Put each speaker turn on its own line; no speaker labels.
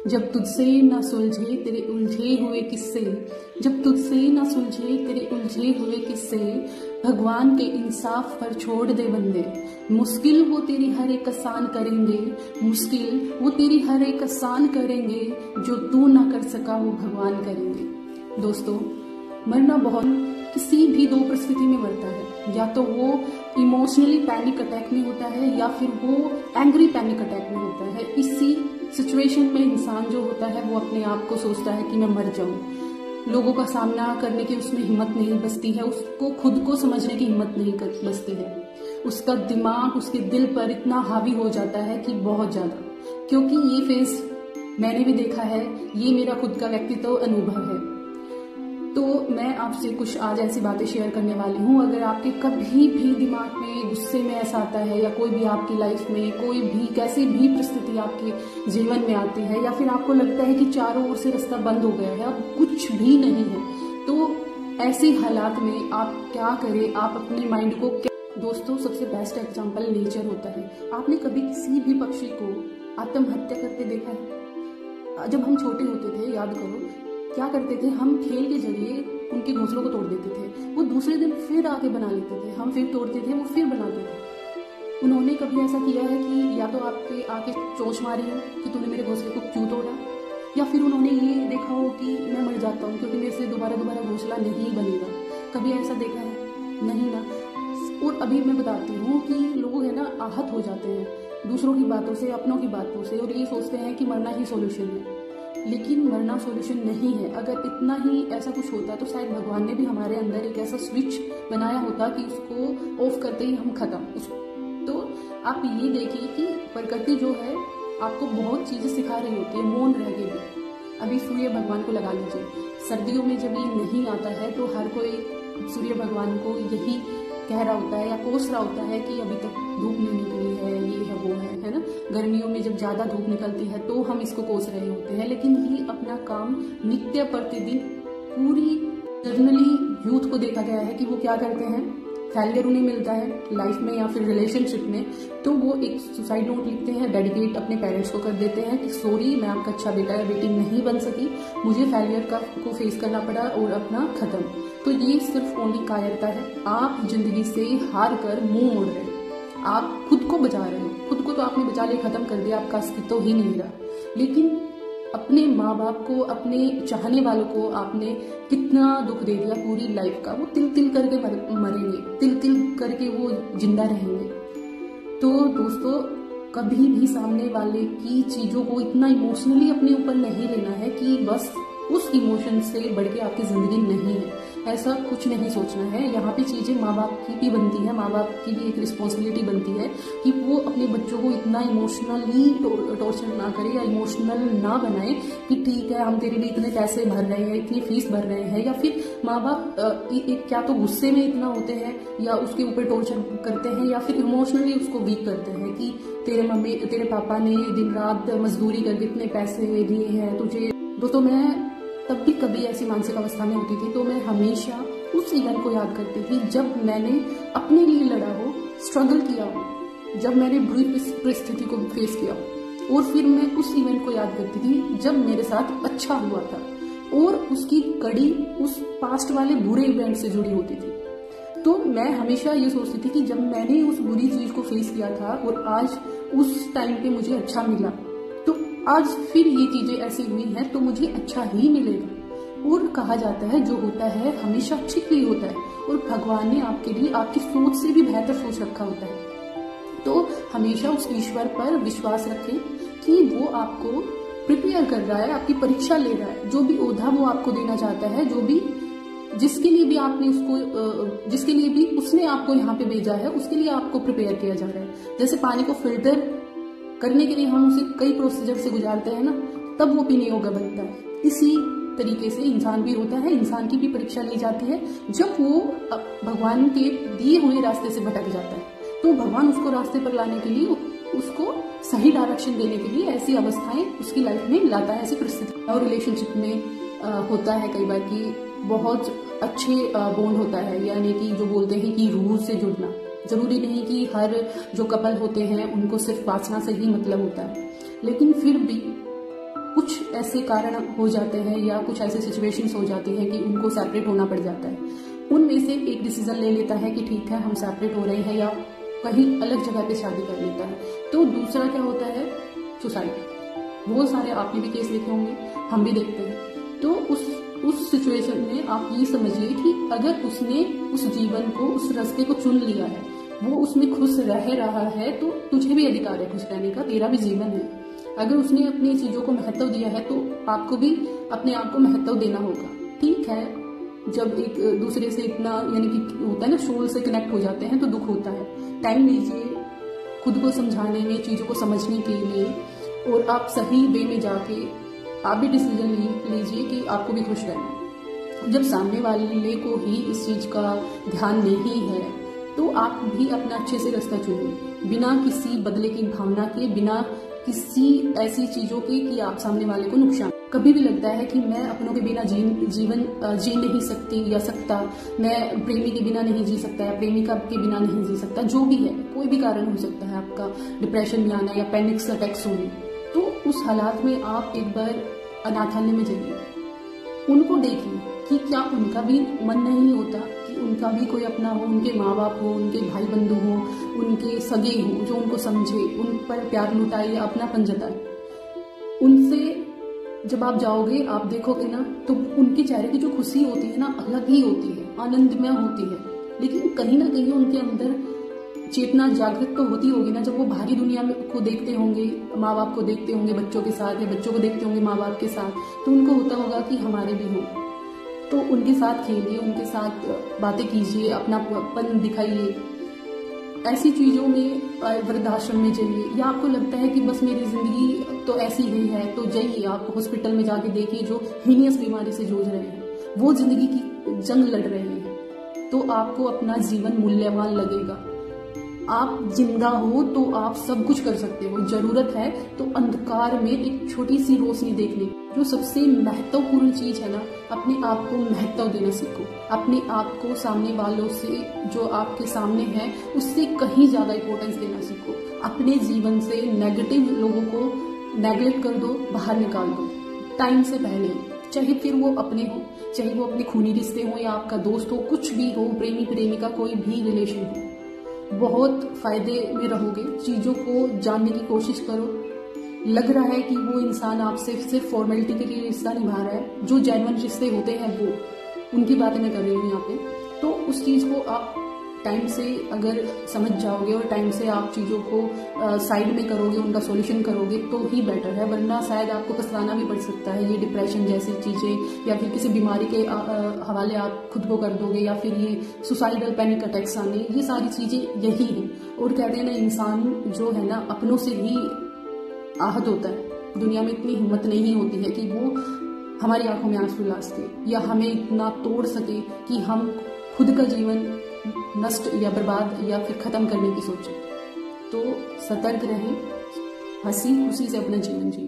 जब तुझसे ना सुलझे तेरे उलझे हुए किस्से, जब तुझसे ना सुलझे तेरे उलझे हुए किस्से, भगवान के इंसाफ पर छोड़ दे बंदे। मुश्किल वो तेरी हर एक आसान करेंगे, मुश्किल वो तेरी हर एक आसान करेंगे, जो तू ना कर सका वो भगवान करेंगे। दोस्तों, मरना बहुत किसी भी दो परिस्थिति में मरता है, या तो वो इमोशनली पैनिक अटैक में होता है या फिर वो एंग्री पैनिक अटैक में होता है। इसी सिचुएशन में इंसान जो होता है वो अपने आप को सोचता है कि मैं मर जाऊं। लोगों का सामना करने की उसमें हिम्मत नहीं बचती है, उसको खुद को समझने की हिम्मत नहीं बचती है। उसका दिमाग उसके दिल पर इतना हावी हो जाता है कि बहुत ज्यादा, क्योंकि ये फेज मैंने भी देखा है, ये मेरा खुद का व्यक्तित्व अनुभव है। तो मैं आपसे कुछ आज ऐसी बातें शेयर करने वाली हूँ। अगर आपके कभी भी दिमाग में गुस्से में ऐसा आता है, या कोई भी आपकी लाइफ में कोई भी कैसी भी परिस्थिति आपके जीवन में आती है, या फिर आपको लगता है कि चारों ओर से रास्ता बंद हो गया है, अब कुछ भी नहीं है, तो ऐसे हालात में आप क्या करें? आप अपने माइंड को दोस्तों, सबसे बेस्ट एग्जाम्पल नेचर होता है। आपने कभी किसी भी पक्षी को आत्महत्या करते देखा है? जब हम छोटे होते थे, याद करो क्या करते थे, हम खेल के जरिए उनके घोंसलों को तोड़ देते थे, वो दूसरे दिन फिर आके बना लेते थे, हम फिर तोड़ते थे, वो फिर बनाते थे। उन्होंने कभी ऐसा किया है कि या तो आपके आके चोंच मारी हो कि तूने मेरे घोंसले को क्यों तोड़ा, या फिर उन्होंने ये देखा हो कि मैं मर जाता हूँ क्योंकि मेरे से दोबारा घोंसला नहीं बनेगा? कभी ऐसा देखा है? नहीं ना। और अभी मैं बताती हूँ कि लोग है ना आहत हो जाते हैं दूसरों की बातों से, अपनों की बातों से, और ये सोचते हैं कि मरना ही सोल्यूशन है। लेकिन मरना सॉल्यूशन नहीं है। अगर इतना ही ऐसा कुछ होता तो शायद भगवान ने भी हमारे अंदर एक ऐसा स्विच बनाया होता कि उसको ऑफ करते ही हम खत्म। तो आप ये देखिए कि प्रकृति जो है आपको बहुत चीजें सिखा रही होती है, मौन रह के भी। अभी सूर्य भगवान को लगा लीजिए, सर्दियों में जब ये नहीं आता है तो हर कोई सूर्य भगवान को यही कह रहा होता है या कोस रहा होता है कि अभी तक धूप नहीं निकली है, ये है वो है ना। गर्मियों में जब ज्यादा धूप निकलती है तो हम इसको कोस रहे होते हैं, लेकिन ये अपना काम नित्य प्रतिदिन पूरी जर्नली यूथ को देखा गया है कि वो क्या करते हैं। फेलियर उन्हें मिलता है लाइफ में या फिर रिलेशनशिप में, तो वो एक सुसाइड नोट लिखते हैं, डेडिकेट अपने पेरेंट्स को कर देते हैं कि सॉरी, मैं आपका अच्छा बेटा या बेटी नहीं बन सकी, मुझे फेलियर को फेस करना पड़ा और अपना खत्म। तो ये सिर्फ ओनली कायरता है। आप जिंदगी से हार कर मुंह मोड़ रहे हो, आप खुद को बचा रहे हो। खुद को तो आपने बचा लिया, खत्म कर दिया, आपका अस्तित्व ही नहीं रहा। लेकिन अपने माँ बाप को, अपने चाहने वालों को आपने कितना दुख दे दिया पूरी लाइफ का। वो तिल तिल करके मरेंगे, तिल तिल करके वो जिंदा रहेंगे। तो दोस्तों, कभी भी सामने वाले की चीजों को इतना इमोशनली अपने ऊपर नहीं लेना है कि बस उस इमोशन से बढ़ के आपकी जिंदगी नहीं है, ऐसा कुछ नहीं सोचना है। यहाँ पे चीजें माँ बाप की भी बनती है, माँ बाप की भी एक रिस्पॉन्सिबिलिटी बनती है कि वो अपने बच्चों को इतना इमोशनली टॉर्चर ना करे या इमोशनल ना बनाए कि ठीक है हम तेरे लिए इतने पैसे भर रहे हैं, इतनी फीस भर रहे हैं। या फिर माँ बाप क्या तो गुस्से में इतना होते हैं या उसके ऊपर टॉर्चर करते हैं, या फिर इमोशनली उसको वीक करते हैं कि तेरे पापा ने दिन रात मजदूरी करके इतने पैसे दिए हैं तुझे। दोस्तों, मैं तब भी कभी ऐसी मानसिक अवस्था में होती थी तो मैं हमेशा उस इवेंट को याद करती थी जब मैंने अपने लिए लड़ा हो, स्ट्रगल किया हो, जब मैंने बुरी परिस्थिति को फेस किया हो। और फिर मैं उस इवेंट को याद करती थी जब मेरे साथ अच्छा हुआ था, और उसकी कड़ी उस पास्ट वाले बुरे इवेंट से जुड़ी होती थी। तो मैं हमेशा ये सोचती थी कि जब मैंने उस बुरी चीज को फेस किया था और आज उस टाइम पे मुझे अच्छा मिला, तो आज फिर ये चीजें ऐसी हुई हैं तो मुझे अच्छा ही मिलेगा। और कहा जाता है जो होता है हमेशा अच्छे के लिए होता है, और भगवान ने आपके लिए आपकी सोच से भी बेहतर सोच रखा होता है। तो हमेशा उस ईश्वर पर विश्वास रखें कि वो आपको प्रिपेयर कर रहा है, आपकी परीक्षा ले रहा है। जो भी ओधा वो आपको देना चाहता है, जो भी जिसके लिए भी आपने उसको, जिसके लिए भी उसने आपको यहाँ पे भेजा है, उसके लिए आपको प्रिपेयर किया जा रहा है। जैसे पानी को फिल्टर करने के लिए हम उसे कई प्रोसीजर से गुजारते हैं ना, तब वो पीने योग्य बनता है। इसी तरीके से इंसान भी होता है, इंसान की भी परीक्षा ली जाती है जब वो भगवान के दिए हुए रास्ते से भटक जाता है। तो भगवान उसको रास्ते पर लाने के लिए, उसको सही डायरेक्शन देने के लिए ऐसी अवस्थाएं उसकी लाइफ में लाता है, ऐसी परिस्थिति। और रिलेशनशिप में होता है कई बार कि बहुत अच्छे बॉन्ड होता है, यानी कि जो बोलते हैं कि रूह से जुड़ना। जरूरी नहीं कि हर जो कपल होते हैं उनको सिर्फ वासना से ही मतलब होता है, लेकिन फिर भी कुछ ऐसे कारण हो जाते हैं या कुछ ऐसे सिचुएशंस हो जाती हैं कि उनको सेपरेट होना पड़ जाता है। उनमें से एक डिसीजन ले लेता है कि ठीक है हम सेपरेट हो रहे हैं या कहीं अलग जगह पे शादी कर लेता है। तो दूसरा क्या होता है, सुसाइड। बहुत सारे आपने भी केस देखे होंगे, हम भी देखते हैं। तो उस सिचुएशन में आप ये समझिए कि अगर उसने उस जीवन को, उस रास्ते को चुन लिया है, वो उसमें खुश रह रहा है, तो तुझे भी अधिकार है खुश रहने का, तेरा भी जीवन है। अगर उसने अपनी चीजों को महत्व दिया है तो आपको भी अपने आप को महत्व देना होगा। ठीक है, जब एक दूसरे से इतना यानी कि होता है ना, सोल से कनेक्ट हो जाते हैं तो दुख होता है। टाइम लीजिए खुद को समझाने में, चीजों को समझने के लिए, और आप सही वे में जाके आप भी डिसीजन लीजिए कि आपको भी खुश रहना है। जब सामने वाले को ही इस चीज का ध्यान नहीं है तो आप भी अपना अच्छे से रास्ता चुनिए, बिना किसी बदले की भावना के, बिना किसी ऐसी चीजों के कि आप सामने वाले को नुकसान। कभी भी लगता है कि मैं अपनों के बिना जीवन जी नहीं सकती या सकता, मैं प्रेमी के बिना नहीं जी सकता या प्रेमिका के बिना नहीं जी सकता, जो भी है, कोई भी कारण हो सकता है आपका डिप्रेशन में आना या पैनिक अटैक्स होने। तो उस हालात में आप एक बार अनाथालय में जाइए, उनको देखिए कि क्या उनका भी मन नहीं होता कि उनका भी कोई अपना हो, उनके माँ बाप हो, उनके भाई बंधु हो, उनके सगे हो जो उनको समझे, उन पर प्यार लुटाए या अपनापन जताए। उनसे जब आप जाओगे, आप देखोगे ना, तो उनके चेहरे की जो खुशी होती है ना, अलग ही होती है, आनंदमय होती है। लेकिन कहीं ना कहीं उनके अंदर चेतना जागृत तो होती होगी ना, जब वो बाहरी दुनिया को देखते होंगे, माँ बाप को देखते होंगे बच्चों के साथ, या बच्चों को देखते होंगे माँ बाप के साथ, तो उनको होता होगा कि हमारे भी हो। तो उनके साथ खेलिए, उनके साथ बातें कीजिए, अपनापन दिखाइए। ऐसी चीजों में वृद्धाश्रम में जाइए, या आपको लगता है कि बस मेरी जिंदगी तो ऐसी ही है, तो जाइए आप हॉस्पिटल में जाके देखिए जो हीनियस बीमारी से जूझ रहे हैं, वो जिंदगी की जंग लड़ रहे हैं, तो आपको अपना जीवन मूल्यवान लगेगा। आप जिंदा हो तो आप सब कुछ कर सकते हो। जरूरत है तो अंधकार में एक छोटी सी रोशनी देखने। जो सबसे महत्वपूर्ण चीज है ना, अपने आप को महत्व देना सीखो। अपने आप को सामने वालों से, जो आपके सामने है, उससे कहीं ज्यादा इंपॉर्टेंस देना सीखो। अपने जीवन से नेगेटिव लोगों को नेगलेक्ट कर दो, बाहर निकाल दो टाइम से पहले। चाहे फिर वो अपने हो, चाहे वो अपने खूनी रिश्ते हो या आपका दोस्त हो, कुछ भी हो, प्रेमी प्रेमिका, कोई भी रिलेशन हो, बहुत फायदे में रहोगे। चीजों को जानने की कोशिश करो। लग रहा है कि वो इंसान आपसे सिर्फ फॉर्मेलिटी के लिए रिश्ता निभा रहा है, जो जेन्युइन रिश्ते होते हैं वो, उनकी बातें मैं कर रही हूँ यहाँ पे। तो उस चीज को आप टाइम से अगर समझ जाओगे और टाइम से आप चीजों को साइड में करोगे, उनका सॉल्यूशन करोगे, तो ही बेटर है। वरना शायद आपको पछताना भी पड़ सकता है। ये डिप्रेशन जैसी चीजें या फिर किसी बीमारी के हवाले आप खुद को कर दोगे, या फिर ये सुसाइडल पैनिक अटैक्स आने, ये सारी चीजें यही हैं। और कहते हैं ना, इंसान जो है ना अपनों से ही आहत होता है। दुनिया में इतनी हिम्मत नहीं होती है कि वो हमारी आंखों में आंसू ला सके या हमें इतना तोड़ सके कि हम खुद का जीवन नष्ट या बर्बाद या फिर खत्म करने की सोचें। तो सतर्क रहें, हंसी खुशी से अपना जीवन जिए।